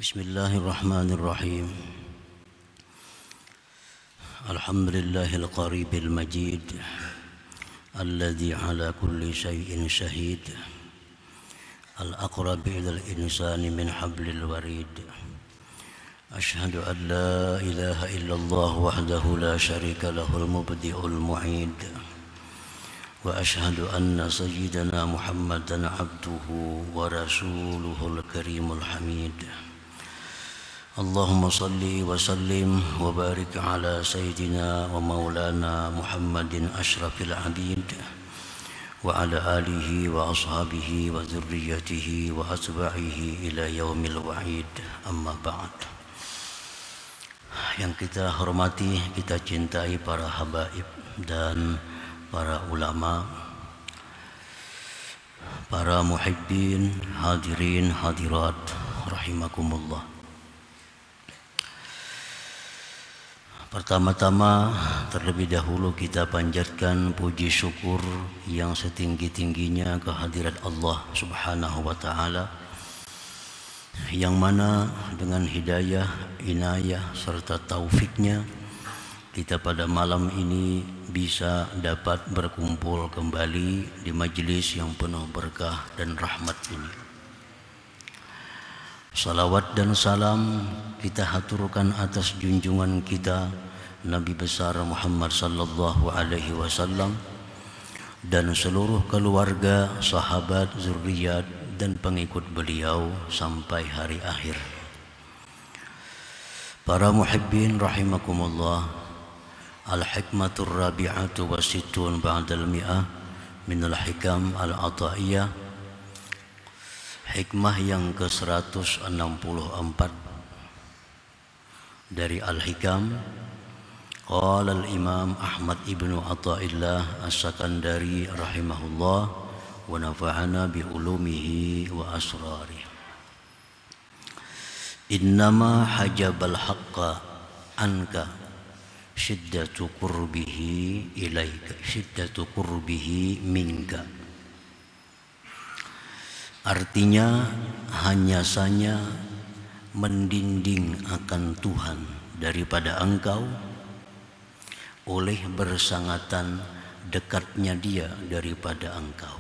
Bismillahirrahmanirrahim. Alhamdulillahil qaribil majid alladzi ala kulli syai'in syahid al-aqrabi ilal insani min hablil warid. Ashhadu an la ilaha illallah wahdahu la syarika lahul mubdi'ul mu'id wa ashhadu anna sayyidana Muhammadan abduhu wa rasuluhul karimul hamid. Allahumma salli wa sallim wa barik ala sayyidina wa maulana Muhammadin ashrafil abid wa ala alihi wa ashabihi wa dhurriyyatihi wa atba'ihi ila yaumil wa'id, amma ba'd. Yang kita hormati, kita cintai para habaib dan para ulama, para muhibbin, hadirin, hadirat rahimakumullah. Pertama-tama terlebih dahulu kita panjatkan puji syukur yang setinggi-tingginya kehadirat Allah Subhanahu wa ta'ala, yang mana dengan hidayah, inayah serta taufiknya kita pada malam ini bisa dapat berkumpul kembali di majelis yang penuh berkah dan rahmat ini. Salawat dan salam kita haturkan atas junjungan kita Nabi besar Muhammad sallallahu alaihi wasallam dan seluruh keluarga, sahabat, zuriat dan pengikut beliau sampai hari akhir. Para muhibbin rahimakumullah, al-hikmatur rabi'atu wa sittun ba'dal mi'ah minal hikam al-ata'iyah, hikmah yang ke-164 dari Al-Hikam. Qala al-Imam Ahmad ibnu Athaillah as-Sakandari rahimahullah wa nafa'ana bi ulumihi wa asrarih. Innama hajabal haqqa anka syiddatu qurbihi ilaika, syiddatu qurbihi minka. Artinya hanya saja mendinding akan Tuhan daripada engkau oleh bersangatan dekatnya Dia daripada engkau.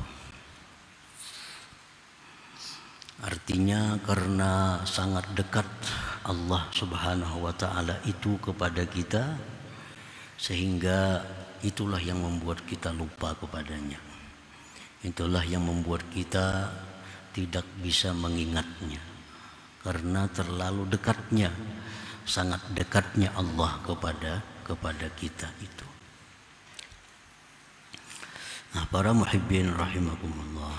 Artinya karena sangat dekat Allah Subhanahu wa ta'ala itu kepada kita, sehingga itulah yang membuat kita lupa kepadanya. Itulah yang membuat kita tidak bisa mengingatnya, karena terlalu dekatnya, sangat dekatnya Allah kepada kita itu. Nah, para muhibbin rahimakumullah,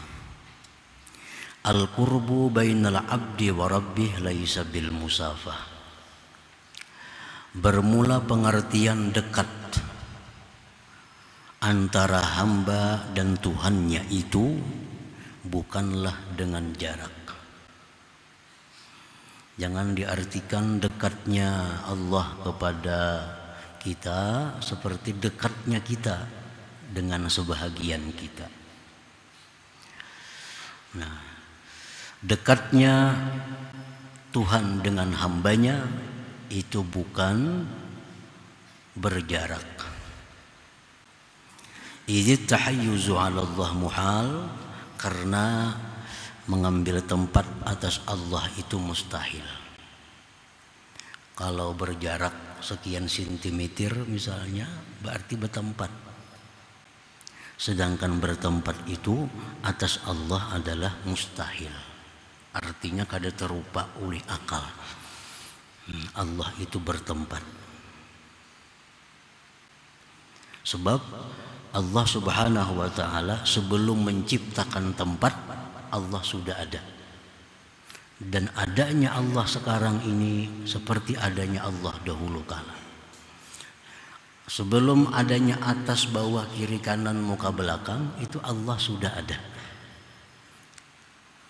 al-qurbu bainal abdi wa rabbih laisa bil musafah. Bermula pengertian dekat antara hamba dan Tuhannya itu bukanlah dengan jarak. Jangan diartikan dekatnya Allah kepada kita seperti dekatnya kita dengan sebahagian kita. Nah, dekatnya Tuhan dengan hambanya itu bukan berjarak. Idz tahayyuzu 'ala Allah muhal, karena mengambil tempat atas Allah itu mustahil. Kalau berjarak sekian sentimeter misalnya, berarti bertempat. Sedangkan bertempat itu atas Allah adalah mustahil. Artinya kada terupa oleh akal. Allah itu bertempat. Sebab Allah Subhanahu wa ta'ala sebelum menciptakan tempat, Allah sudah ada. Dan adanya Allah sekarang ini seperti adanya Allah dahulu kala. Sebelum adanya atas, bawah, kiri, kanan, muka, belakang, itu Allah sudah ada.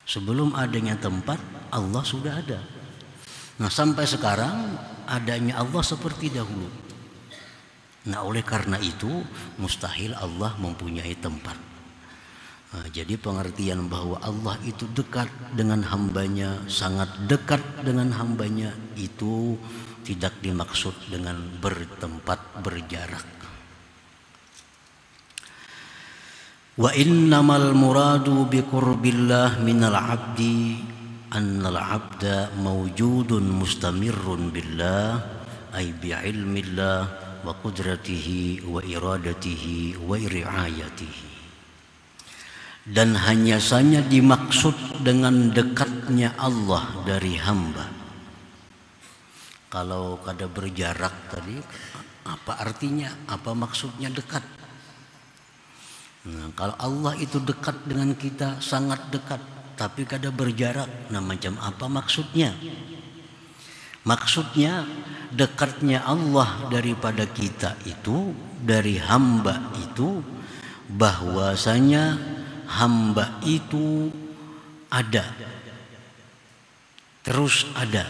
Sebelum adanya tempat, Allah sudah ada. Nah, sampai sekarang adanya Allah seperti dahulu. Nah, oleh karena itu mustahil Allah mempunyai tempat. Jadi pengertian bahwa Allah itu dekat dengan hambanya, sangat dekat dengan hambanya, itu tidak dimaksud dengan bertempat berjarak. Wa innamal muradu biqurbillah minal abdi annal abda mawjudun mustamirrun billah ay bi'ilmillah wa qudratihi wa iradatihi wa riayatihi. Dan hanya saja dimaksud dengan dekatnya Allah dari hamba. Kalau kada berjarak tadi, apa artinya? Apa maksudnya dekat? Nah, kalau Allah itu dekat dengan kita, sangat dekat, tapi kada berjarak, nah macam apa maksudnya? Maksudnya dekatnya Allah daripada kita itu, dari hamba itu, bahwasanya hamba itu ada, terus ada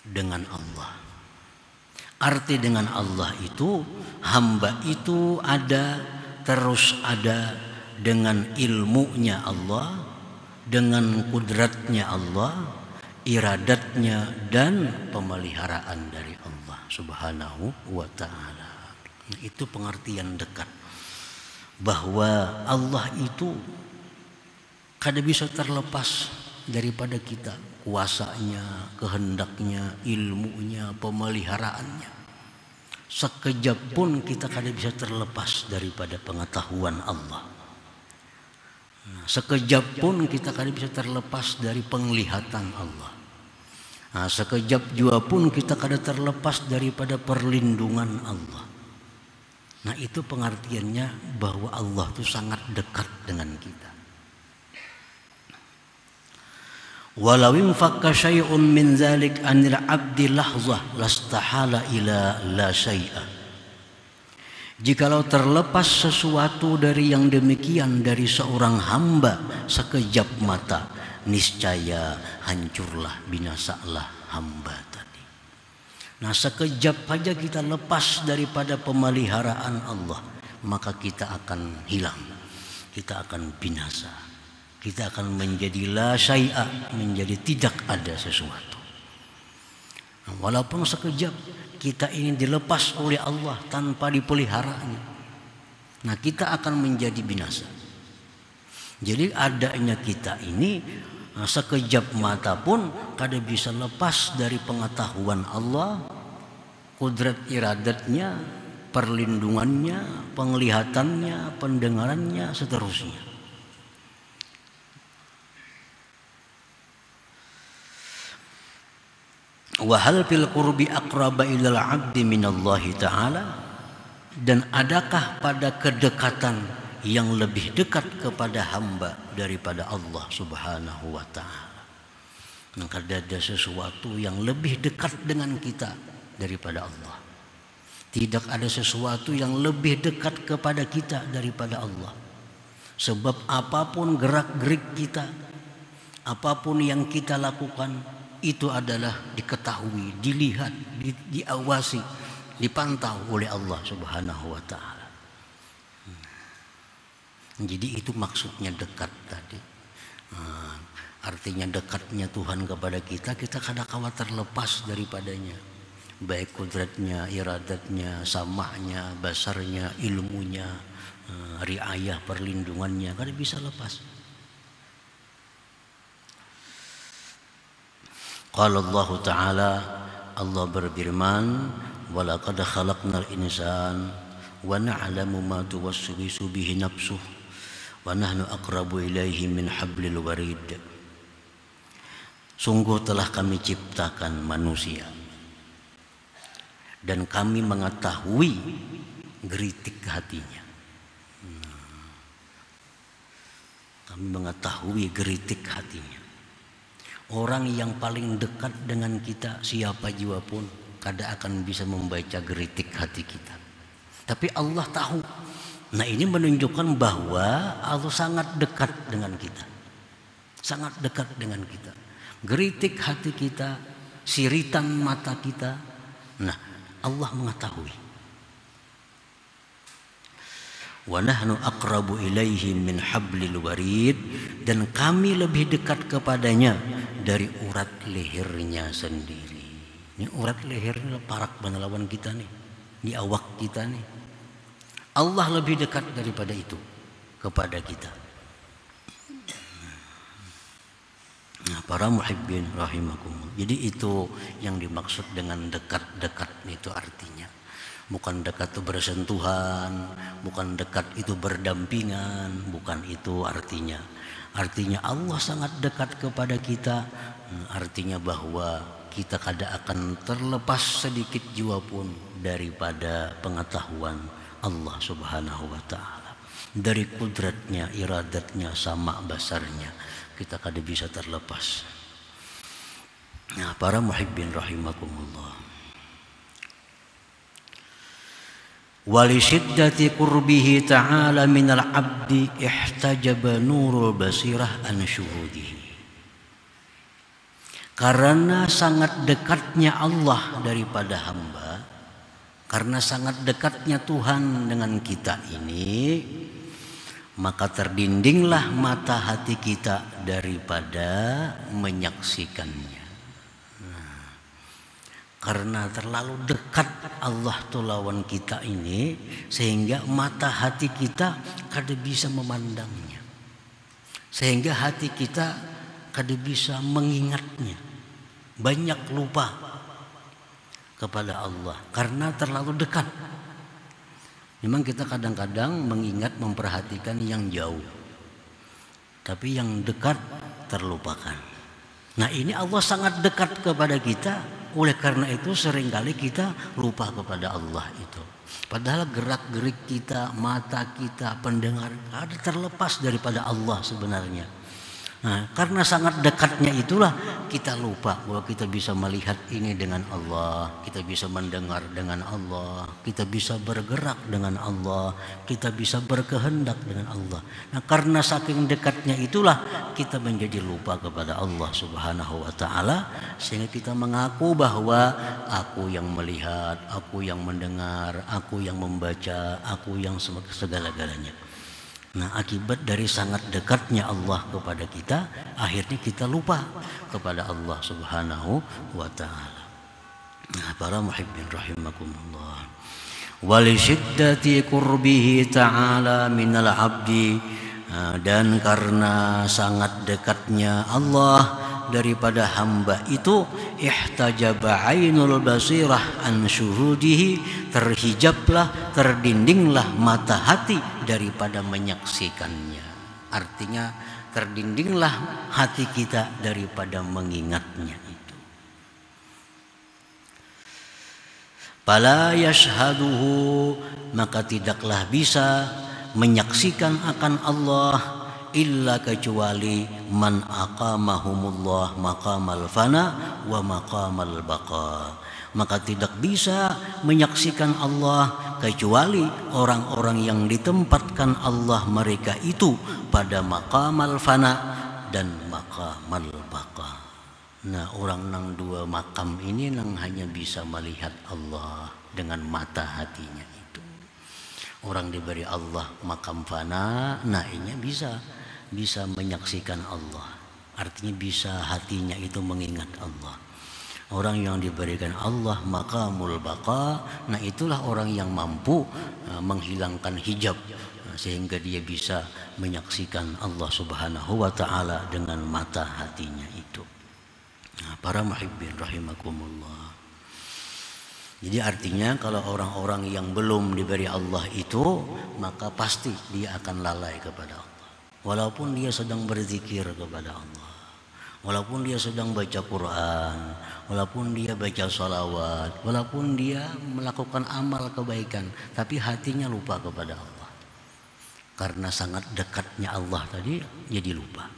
dengan Allah. Arti dengan Allah itu, hamba itu ada, terus ada dengan ilmunya Allah, dengan kudratnya Allah, iradatnya dan pemeliharaan dari Allah Subhanahu wa ta'ala. Itu pengertian dekat, bahwa Allah itu kada bisa terlepas daripada kita, kuasanya, kehendaknya, ilmunya, pemeliharaannya. Sekejap pun kita kada bisa terlepas daripada pengetahuan Allah. Sekejap pun kita kada bisa terlepas dari penglihatan Allah. Sekejap jua pun kita kada terlepas daripada perlindungan Allah. Nah, itu pengertiannya bahwa Allah itu sangat dekat dengan kita. Walau infaqqa syai'un min dzalik anil 'abdi lahzah lastahala ila la syai'a. Jikalau terlepas sesuatu dari yang demikian dari seorang hamba sekejap mata, niscaya hancurlah, binasalah hamba tadi. Nah, sekejap saja kita lepas daripada pemeliharaan Allah, maka kita akan hilang, kita akan binasa, kita akan menjadi la syai'a, menjadi tidak ada sesuatu. Nah, walaupun sekejap kita ingin dilepas oleh Allah tanpa dipeliharaannya, nah kita akan menjadi binasa. Jadi adanya kita ini, sekejap mata pun kada bisa lepas dari pengetahuan Allah, kudrat iradatnya, perlindungannya, penglihatannya, pendengarannya, seterusnya. Wa hal fil qurbi aqraba ilal 'abdi minallahi ta'ala, dan adakah pada kedekatan yang lebih dekat kepada hamba daripada Allah Subhanahu wa ta'ala? Maka ada sesuatu yang lebih dekat dengan kita daripada Allah. Tidak ada sesuatu yang lebih dekat kepada kita daripada Allah. Sebab apapun gerak-gerik kita, apapun yang kita lakukan, itu adalah diketahui, dilihat, diawasi, dipantau oleh Allah Subhanahu wa ta'ala. Jadi itu maksudnya dekat tadi. Artinya dekatnya Tuhan kepada kita, kita kadang-kadang terlepas daripadanya. Baik kudratnya, iradatnya, samahnya, basarnya, ilmunya, riayah, perlindungannya, kada bisa lepas. Qala Allah Ta'ala, Allah berfirman, wa laqad khalaqnal insan wa na'lamu ma tuwaswisu bihi nafsuh wa nahnu aqrabu ilaihi min hablil warid. Sungguh telah kami ciptakan manusia dan kami mengetahui geritik hatinya. Kami mengetahui geritik hatinya. Orang yang paling dekat dengan kita, siapa jua pun, kada akan bisa membaca geritik hati kita. Tapi Allah tahu. Nah, ini menunjukkan bahwa Allah sangat dekat dengan kita. Sangat dekat dengan kita. Geritik hati kita, siritan mata kita. Nah, Allah mengetahui. Wa nahnu aqrabu ilaihi min hablil warid, dan kami lebih dekat kepadanya dari urat lehernya sendiri. Ini urat lehernya parak lawan kita nih, di awak kita nih. Allah lebih dekat daripada itu kepada kita. Nah, para muhibbin rahimakumullah. Jadi itu yang dimaksud dengan dekat-dekat itu artinya. Bukan dekat itu bersentuhan, bukan dekat itu berdampingan, bukan itu artinya. Artinya Allah sangat dekat kepada kita, artinya bahwa kita kada akan terlepas sedikit jua pun daripada pengetahuan Allah Subhanahu wa ta'ala. Dari kudratnya, iradatnya, sama basarnya, kita kada bisa terlepas. Nah, para muhibbin rahimakumullah. Walisyiddati qurbihi ta'ala minal abdi ihtajaba nurul basirah an syuhudihi. Karena sangat dekatnya Allah daripada hamba, karena sangat dekatnya Tuhan dengan kita ini, maka terdindinglah mata hati kita daripada menyaksikannya. Karena terlalu dekat Allah tuh lawan kita ini, sehingga mata hati kita kada bisa memandangnya, sehingga hati kita kada bisa mengingatnya, banyak lupa kepada Allah karena terlalu dekat. Memang kita kadang-kadang mengingat, memperhatikan yang jauh, tapi yang dekat terlupakan. Nah, ini Allah sangat dekat kepada kita. Oleh karena itu seringkali kita lupa kepada Allah itu. Padahal gerak-gerik kita, mata kita, pendengar ada terlepas daripada Allah sebenarnya. Nah, karena sangat dekatnya itulah kita lupa bahwa kita bisa melihat ini dengan Allah, kita bisa mendengar dengan Allah, kita bisa bergerak dengan Allah, kita bisa berkehendak dengan Allah. Nah, karena saking dekatnya itulah kita menjadi lupa kepada Allah Subhanahu wa ta'ala, sehingga kita mengaku bahwa aku yang melihat, aku yang mendengar, aku yang membaca, aku yang segala-galanya. Nah, akibat dari sangat dekatnya Allah kepada kita, akhirnya kita lupa kepada Allah Subhanahu wa ta'ala. Nah, para muhibbin rahimakumullah. Walisyiddati qurbihi ta'ala minal abdi, dan karena sangat dekatnya Allah daripada hamba itu, ihtajaba ainul basirah an syuhudihi, terhijablah, terdindinglah mata hati daripada menyaksikannya. Artinya terdindinglah hati kita daripada mengingatnya itu. Fala yashhaduhu, maka tidaklah bisa menyaksikan akan Allah illa kecuali man aqamahumullah maqamal fana wa maqamal baqa. Maka tidak bisa menyaksikan Allah kecuali orang-orang yang ditempatkan Allah mereka itu pada maqamal fana dan maqamal baqa. Nah, orang nang dua makam ini nang hanya bisa melihat Allah dengan mata hatinya itu. Orang diberi Allah makam fana, nah ini bisa menyaksikan Allah, artinya bisa hatinya itu mengingat Allah. Orang yang diberikan Allah maqamul baqa, nah itulah orang yang mampu menghilangkan hijab, sehingga dia bisa menyaksikan Allah Subhanahu wa ta'ala dengan mata hatinya itu. Nah, para muhibbin rahimakumullah. Jadi artinya kalau orang-orang yang belum diberi Allah itu, maka pasti dia akan lalai kepada Allah. Walaupun dia sedang berzikir kepada Allah, walaupun dia sedang baca Quran, walaupun dia baca salawat, walaupun dia melakukan amal kebaikan, tapi hatinya lupa kepada Allah. Karena sangat dekatnya Allah tadi, jadi lupa.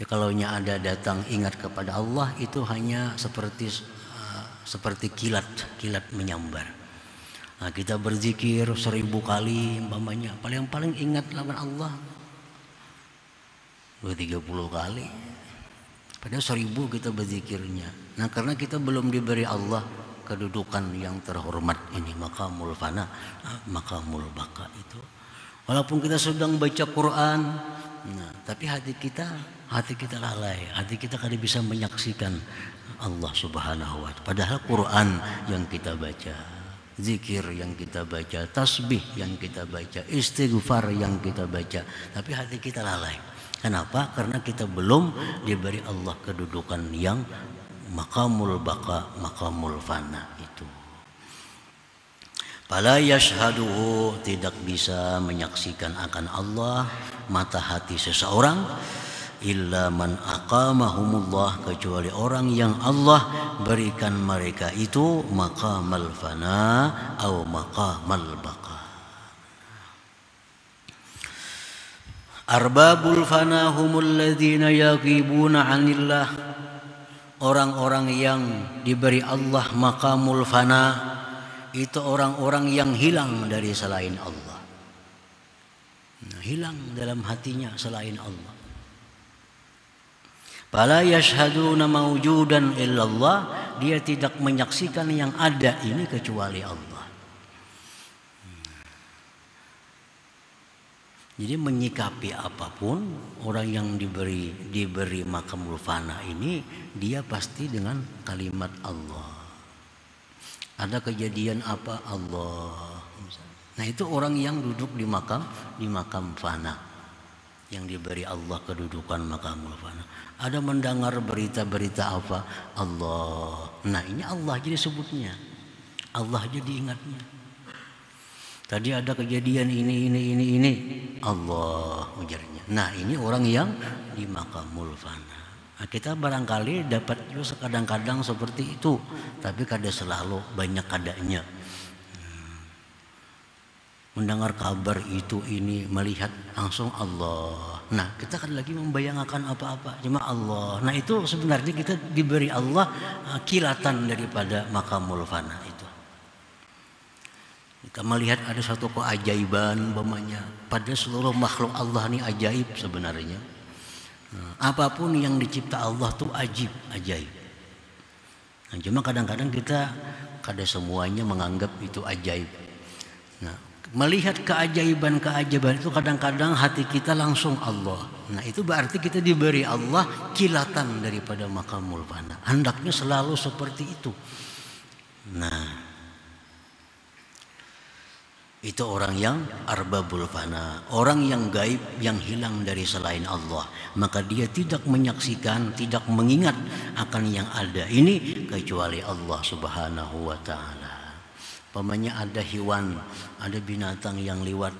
Ya, kalau ada datang ingat kepada Allah, itu hanya seperti kilat menyambar. Nah, kita berzikir 1000 kali umpamanya, paling ingat lawan Allah 30 kali. Padahal 1000 kita berzikirnya. Nah, karena kita belum diberi Allah, kedudukan yang terhormat ini, maqamul fana, maqamul baqa itu. Walaupun kita sedang baca Quran, nah, tapi hati kita lalai, hati kita kada bisa menyaksikan Allah Subhanahu wa Ta'ala. Padahal Quran yang kita baca, zikir yang kita baca, tasbih yang kita baca, istighfar yang kita baca, tapi hati kita lalai. Kenapa? Karena kita belum diberi Allah kedudukan yang maqamul baqa, maqamul fana itu. Fala yashhaduhu, tidak bisa menyaksikan akan Allah mata hati seseorang, illa man aqamahumullah, kecuali orang yang Allah berikan mereka itu maqamal fana atau maqamal baqa. Arbabul fana humul ladzina yaghibuna 'anillah, orang-orang yang diberi Allah maqamul fana itu orang-orang yang hilang dari selain Allah. Nah, hilang dalam hatinya selain Allah. Fala yashhaduna mawjudan illallah, dia tidak menyaksikan yang ada ini kecuali Allah. Jadi menyikapi apapun orang yang diberi maqamul fana ini, dia pasti dengan kalimat Allah. Ada kejadian apa, Allah. Nah, itu orang yang duduk di makam fana, yang diberi Allah kedudukan maqamul fana. Ada mendengar berita-berita apa, Allah. Nah, ini Allah jadi sebutnya, Allah jadi ingatnya. Tadi ada kejadian ini, Allah ujarnya. Nah, ini orang yang di maqamul fana. Nah, kita barangkali dapat juga kadang-kadang seperti itu, tapi kada selalu, banyak kadanya. Mendengar kabar itu ini, melihat langsung Allah. Nah, kita kan lagi membayangkan apa-apa, cuma Allah. Nah, itu sebenarnya kita diberi Allah kilatan daripada maqamul fana itu. Kita melihat ada satu keajaiban, umpamanya pada seluruh makhluk Allah ini ajaib sebenarnya. Apapun yang dicipta Allah tuh ajaib. Nah, cuma kadang-kadang kita kada semuanya menganggap itu ajaib. Nah, melihat keajaiban itu kadang-kadang hati kita langsung Allah. Nah, itu berarti kita diberi Allah kilatan daripada maqamul fana. Hendaknya selalu seperti itu. Nah, itu orang yang arbabul fana, orang yang gaib, yang hilang dari selain Allah. Maka dia tidak menyaksikan, tidak mengingat akan yang ada ini kecuali Allah Subhanahu wa Ta'ala. Pamannya ada hewan, ada binatang yang lewat,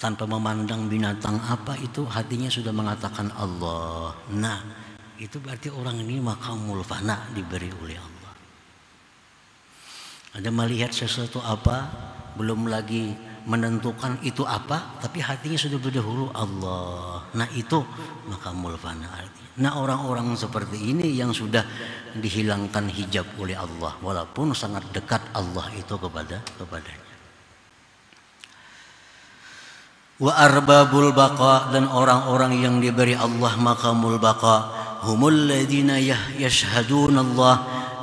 tanpa memandang binatang apa itu, hatinya sudah mengatakan Allah. Nah, itu berarti orang ini maqamul fana, diberi oleh Allah. Ada melihat sesuatu apa, belum lagi menentukan itu apa, tapi hatinya sudah berdahulu Allah. Nah, itu maqamul fana artinya. Nah, orang-orang seperti ini yang sudah dihilangkan hijab oleh Allah, walaupun sangat dekat Allah itu kepadanya. Wa arbabul baqa, dan orang-orang yang diberi Allah maqamul baqa, humul ladzina yashhaduna Allah,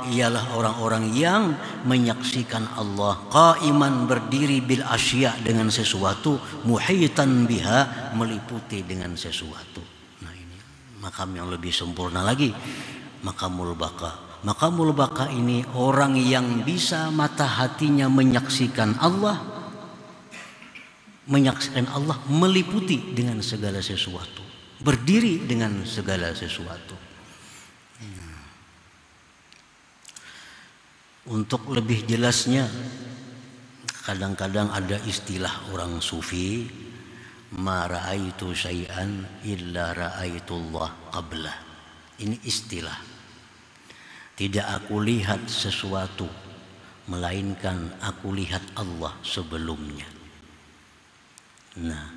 ialah orang-orang yang menyaksikan Allah qaiman, berdiri, bil asya, dengan sesuatu, muhitan biha, meliputi dengan sesuatu. Nah, ini makam yang lebih sempurna lagi, maqamul baqa. Maqamul baqa ini orang yang bisa mata hatinya menyaksikan Allah, meliputi dengan segala sesuatu, berdiri dengan segala sesuatu. Untuk lebih jelasnya, kadang-kadang ada istilah orang sufi, ma ra'aitu syai'an illa ra'aitullah qablah. Ini istilah. Tidak aku lihat sesuatu, melainkan aku lihat Allah sebelumnya. Nah,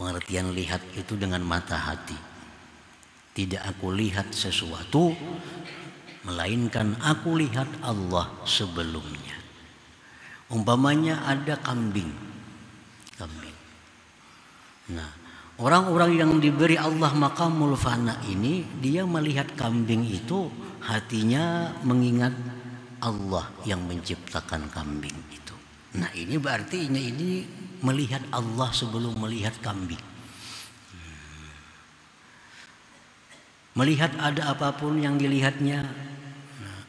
pengertian lihat itu dengan mata hati. Tidak aku lihat sesuatu, melainkan aku lihat Allah sebelumnya. Umpamanya ada kambing. Nah, orang-orang yang diberi Allah maqamul fana ini, dia melihat kambing itu, hatinya mengingat Allah yang menciptakan kambing itu. Nah ini berarti ini melihat Allah sebelum melihat kambing. Melihat ada apapun yang dilihatnya,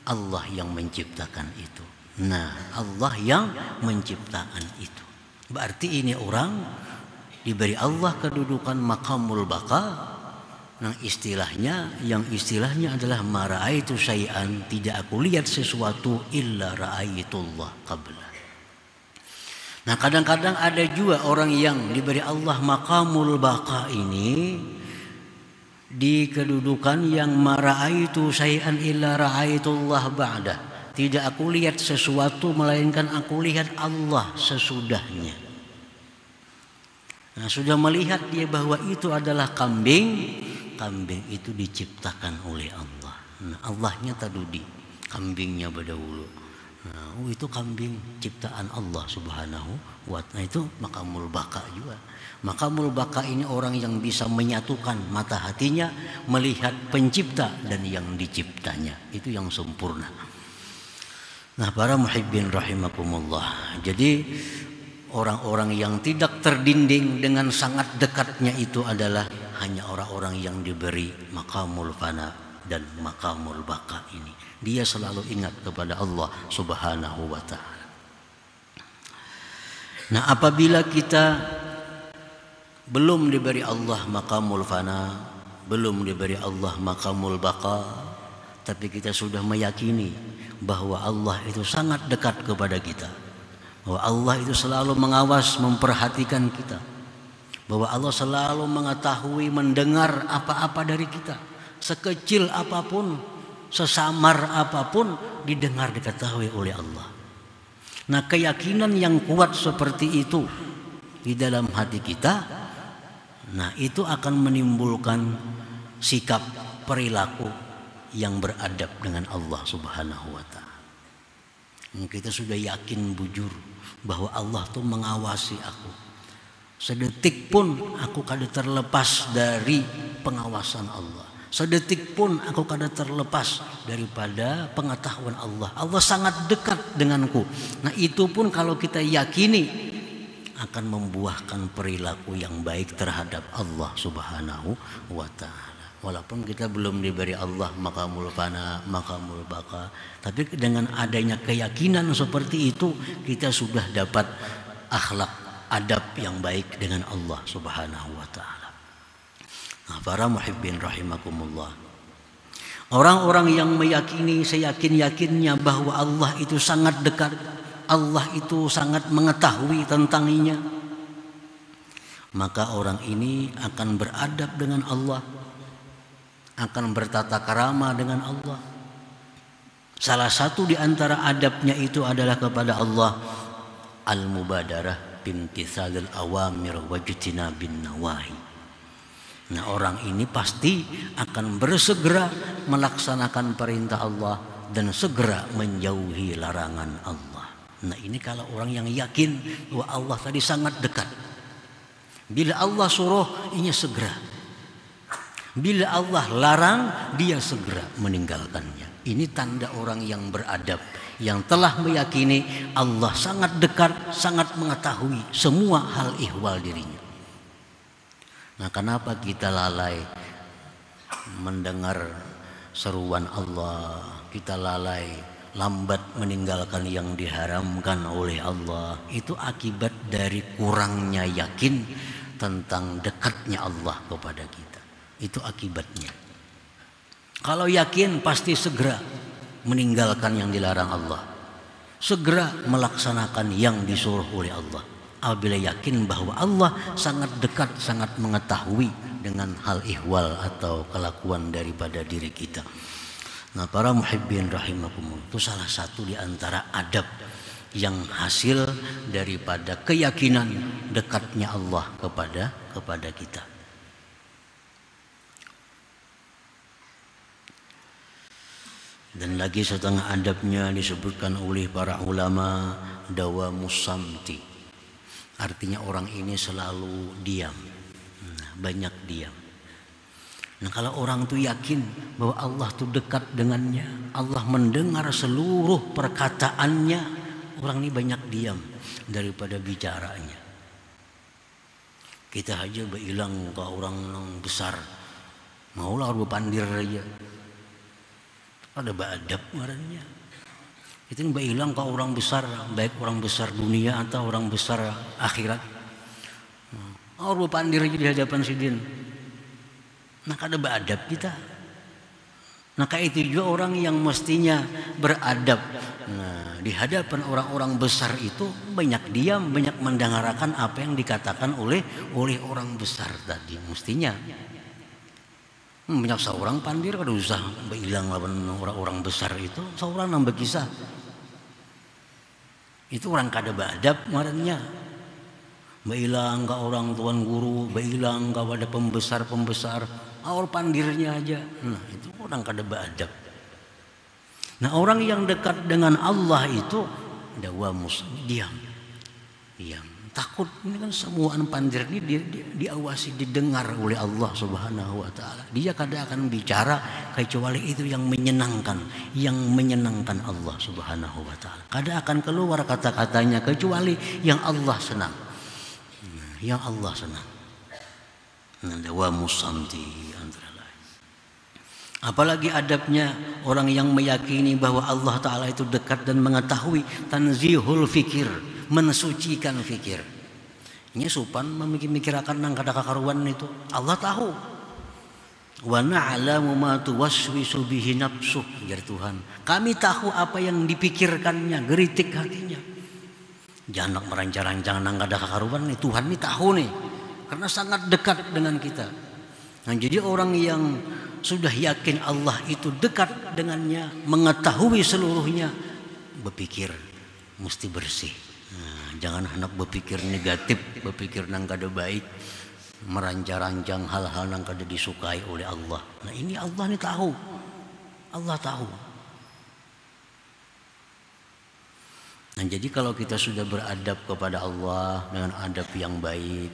Allah yang menciptakan itu. Nah Allah yang menciptakan itu. Berarti ini orang diberi Allah kedudukan maqamul baqa. Nah yang istilahnya adalah ma ra'aitu syai'an, tidak aku lihat sesuatu illa ra'aitullah qabla. Nah kadang-kadang ada juga orang yang diberi Allah maqamul baqa ini di kedudukan yang ma ra'aitu syai'an illa ra'aitullah ba'da. Tidak aku lihat sesuatu melainkan aku lihat Allah sesudahnya. Nah sudah melihat dia bahwa itu adalah kambing. Kambing itu diciptakan oleh Allah. Nah, Allahnya tadudi, kambingnya berdahulu. Nah, itu kambing ciptaan Allah Subhanahu wa ta'ala. Nah, itu maqamul baqa juga. Maqamul baqa ini orang yang bisa menyatukan mata hatinya melihat pencipta dan yang diciptanya. Itu yang sempurna. Nah, para muhibbin rahimakumullah. Jadi orang-orang yang tidak terdinding dengan sangat dekatnya itu adalah hanya orang-orang yang diberi maqamul fana dan maqamul baqa ini. Dia selalu ingat kepada Allah Subhanahu wa ta'ala. Nah apabila kita belum diberi Allah maqamul fana, belum diberi Allah maqamul baqa, tapi kita sudah meyakini bahwa Allah itu sangat dekat kepada kita, bahwa Allah itu selalu mengawas, memperhatikan kita, bahwa Allah selalu mengetahui, mendengar apa-apa dari kita, sekecil apapun, sesamar apapun didengar, diketahui oleh Allah. Nah keyakinan yang kuat seperti itu di dalam hati kita, nah itu akan menimbulkan sikap perilaku yang beradab dengan Allah Subhanahu wa ta'ala. Kita sudah yakin bujur bahwa Allah tuh mengawasi aku. Sedetik pun aku kada terlepas dari pengawasan Allah. Sedetik pun aku kada terlepas daripada pengetahuan Allah. Allah sangat dekat denganku. Nah itu pun kalau kita yakini akan membuahkan perilaku yang baik terhadap Allah Subhanahu wa ta'ala. Walaupun kita belum diberi Allah maqamul fana, maqamul baqa, tapi dengan adanya keyakinan seperti itu kita sudah dapat akhlak, adab yang baik dengan Allah Subhanahu wa ta'ala. Nah, para muhibbin rahimakumullah, orang-orang yang meyakini seyakin-yakinnya bahwa Allah itu sangat dekat, Allah itu sangat mengetahui tentangnya, maka orang ini akan beradab dengan Allah, akan bertata krama dengan Allah. Salah satu di antara adabnya itu adalah kepada Allah al-mubadarah bimtithalil awamir wajtinabin nawahi. Nah orang ini pasti akan bersegera melaksanakan perintah Allah dan segera menjauhi larangan Allah. Nah ini kalau orang yang yakin bahwa Allah tadi sangat dekat. Bila Allah suruh, ini segera. Bila Allah larang, dia segera meninggalkannya. Ini tanda orang yang beradab, yang telah meyakini Allah sangat dekat, sangat mengetahui semua hal ihwal dirinya. Nah kenapa kita lalai mendengar seruan Allah, kita lalai lambat meninggalkan yang diharamkan oleh Allah? Itu akibat dari kurangnya yakin tentang dekatnya Allah kepada kita. Itu akibatnya. Kalau yakin pasti segera meninggalkan yang dilarang Allah, segera melaksanakan yang disuruh oleh Allah. Apabila yakin bahwa Allah sangat dekat, sangat mengetahui dengan hal ihwal atau kelakuan daripada diri kita. Nah para muhibbin rahimakumullah, itu salah satu di antara adab yang hasil daripada keyakinan dekatnya Allah kepada kita. Dan lagi setengah adabnya disebutkan oleh para ulama dawamus samti. Artinya orang ini selalu diam, banyak diam. Nah, kalau orang itu yakin bahwa Allah itu dekat dengannya, Allah mendengar seluruh perkataannya, orang ini banyak diam daripada bicaranya. Kita aja bilang ke orang besar, maulah orang pandir aja, ada beradab marahnya. Itu bilang ke orang besar, baik orang besar dunia atau orang besar akhirat, orang pandir aja di hadapan sidin. Nah, kada beradab kita. Nah, kayak itu juga orang yang mestinya beradab. Nah, di hadapan orang-orang besar itu banyak diam, banyak mendengarkan apa yang dikatakan oleh orang besar tadi. Mestinya banyak seorang pandir kada usah bilang lawan orang-orang besar itu, seorang nambah kisah. Itu orang kada beradab marahnya. Bilang ke orang tuan guru, bilang kepada pembesar-pembesar, awal pandirnya aja. Nah, itu orang kada beradab. Nah, orang yang dekat dengan Allah itu dawamus, diam. Takut. Ini kan semua pandir ini diawasi, didengar oleh Allah Subhanahu wa taala. Dia kada akan bicara kecuali itu yang menyenangkan Allah Subhanahu wa taala. Kada akan keluar kata-katanya kecuali yang Allah senang. Yang Allah senang. Dawamus samti antara lain. Apalagi adabnya orang yang meyakini bahwa Allah Ta'ala itu dekat dan mengetahui, tanzihul fikir, mensucikan fikir. Ini sopan memikirkan nang kada kakaruan itu. Allah tahu. Wa na'lamu ma tuwaswisu bihi nafsuh, jar Tuhan. Kami tahu apa yang dipikirkannya, geritik hatinya. Jangan merancang-rancang nang kada kakaruan nih, Tuhan ini tahu nih. Karena sangat dekat dengan kita. Nah, jadi orang yang sudah yakin Allah itu dekat dengannya, mengetahui seluruhnya, berpikir mesti bersih. Nah, jangan hendak berpikir negatif, berpikir nang kada baik, merancang-rancang hal-hal nang kada disukai oleh Allah. Nah, ini Allah ini tahu. Allah tahu. Nah, jadi kalau kita sudah beradab kepada Allah dengan adab yang baik,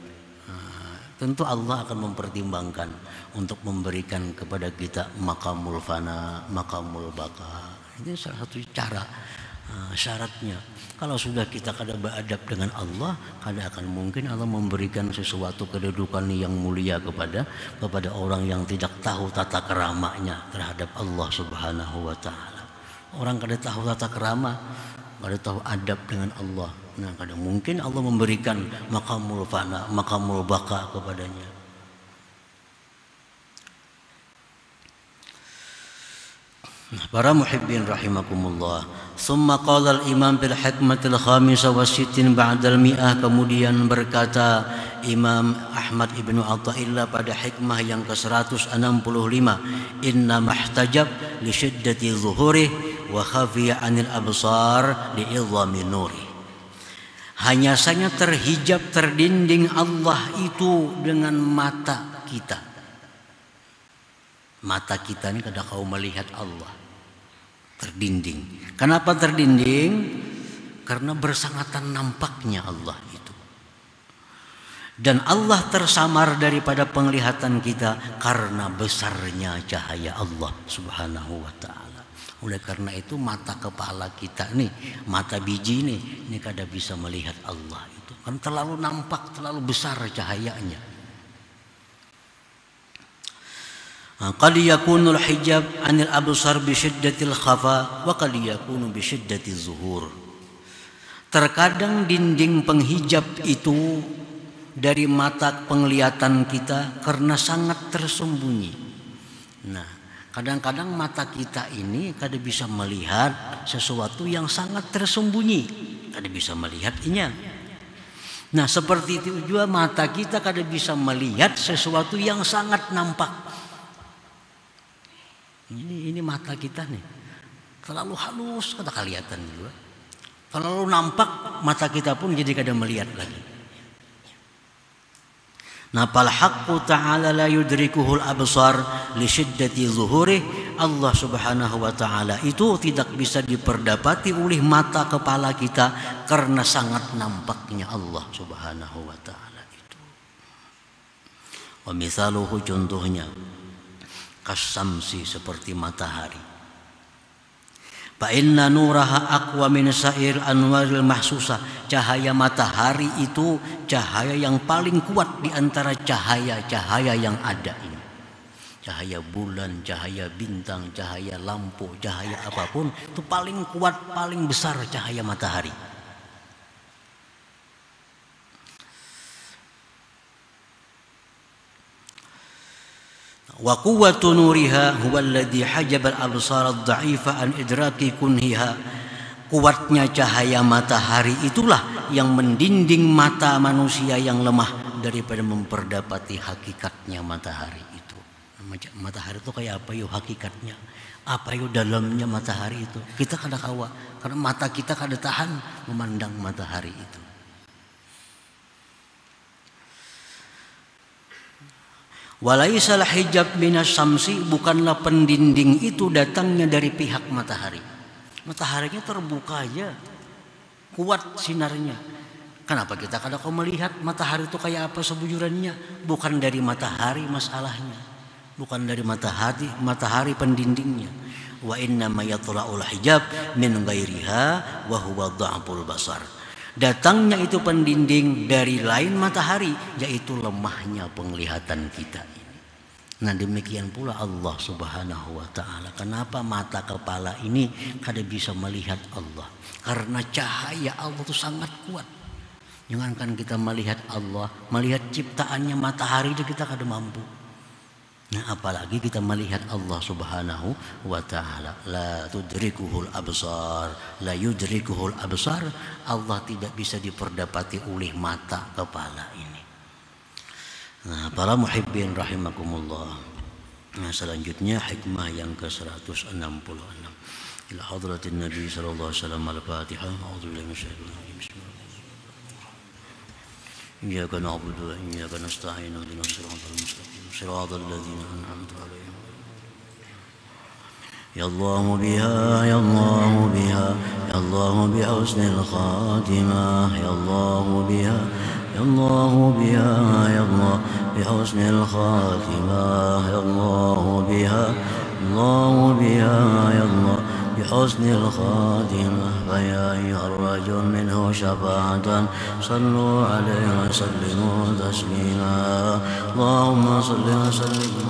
tentu Allah akan mempertimbangkan untuk memberikan kepada kita maqamul fana, maqamul baka. Ini salah satu cara, syaratnya. Kalau sudah kita kada beradab dengan Allah, kada akan mungkin Allah memberikan sesuatu kedudukan yang mulia kepada orang yang tidak tahu tata keramanya terhadap Allah Subhanahu wa taala. Orang kada tahu tata kerama, kada tahu adab dengan Allah. Nah, kadang mungkin Allah memberikan maqamul fana, maqamul baka kepadanya. Nah, para muhibbin rahimakumullah. Summa qala al-imam bil hikmatil khamisah wa sittin ba'dal mi'ah. Kemudian berkata Imam Ahmad ibnu Athaillah pada hikmah yang ke-165, inna mahtajab li syiddati zuhuri wa khafiya anil absar li idhami nuri. Hanya saja terhijab, terdinding Allah itu dengan mata kita. Mata kita ini kada kau melihat Allah. Terdinding. Kenapa terdinding? Karena bersangatan nampaknya Allah itu. Dan Allah tersamar daripada penglihatan kita karena besarnya cahaya Allah Subhanahu wa ta'ala. Oleh karena itu mata kepala kita nih, mata biji ini kada bisa melihat Allah itu. Kan terlalu nampak, terlalu besar cahayanya. Qad yakunul hijab 'anil absar bi syiddatil khafa wa qad yakunu bi syiddatiz zuhur. Terkadang dinding penghijab itu dari mata penglihatan kita karena sangat tersembunyi. Nah, kadang-kadang mata kita ini kada bisa melihat sesuatu yang sangat tersembunyi, kada bisa melihatnya. Nah, seperti itu juga mata kita kada bisa melihat sesuatu yang sangat nampak. Ini mata kita nih terlalu halus, kada kelihatan juga. Terlalu nampak, mata kita pun jadi kada melihat lagi. Nah, fal haqqu ta'ala la yudrikuhul absar li syiddati zuhuri. Allah Subhanahu wa ta'ala itu tidak bisa diperdapati oleh mata kepala kita karena sangat nampaknya Allah Subhanahu wa ta'ala itu. Wa misaluhu, contohnya, kasamsi, seperti matahari. Fa inna nuraha aqwa min sa'ir anwaril mahsusah. Cahaya matahari itu cahaya yang paling kuat di antara cahaya-cahaya yang ada ini. Cahaya bulan, cahaya bintang, cahaya lampu, cahaya apapun itu paling kuat, paling besar cahaya matahari. Wa quwwatu nuriha huwa alladhi hajaba al-absar ad-dha'ifa an idraki kunhiha. Kuatnya cahaya matahari itulah yang mendinding mata manusia yang lemah daripada memperdapati hakikatnya matahari itu. Matahari itu kayak apa yuk hakikatnya? Apa yuk dalamnya matahari itu? Kita kada kawa karena mata kita kada tahan memandang matahari itu. Walaisal hijab minas samsi, bukanlah pendinding itu datangnya dari pihak matahari. Mataharinya terbuka aja, kuat sinarnya. Kenapa kita kada kau melihat matahari itu kayak apa sebujurannya? Bukan dari matahari masalahnya, bukan dari matahari pendindingnya. Wa inna ma yatla'ul hijab min ghairiha wa huwa dha'ful basar. Datangnya itu pendinding dari lain matahari, yaitu lemahnya penglihatan kita ini. Nah demikian pula Allah Subhanahu wa ta'ala. Kenapa mata kepala ini kada bisa melihat Allah? Karena cahaya Allah itu sangat kuat. Jangankan kita melihat Allah, melihat ciptaannya matahari itu kita kada mampu. Nah apalagi kita melihat Allah Subhanahu wa ta'ala. La tudrikuhul absar, la yudrikuhul absar. Allah tidak bisa diperdapati oleh mata kepala ini. Nah para muhibbin rahimakumullah. Nah selanjutnya hikmah yang ke-166 ila hadratin Nabi sallallahu alaihi wasallam. Al-Fatihah. A'udzubillahi minasyaitonir rajim. Bismillahirrahmanirrahim. Iyyaka na'budu wa iyyaka nasta'in. Ihdinas siratal mustaqim. صراط الذين أنعمت عليهم. يا الله بها يا الله بها يا الله بحسن الخاتمة. يا الله بها يا الله بها يا الله بحسن الخاتمة. يا الله بها الله بها يا الله بحسن الخاتمة. فيا أيها الرجل منه شفاعة صلوا عليه وسلموا تسليما. اللهم صل وسلم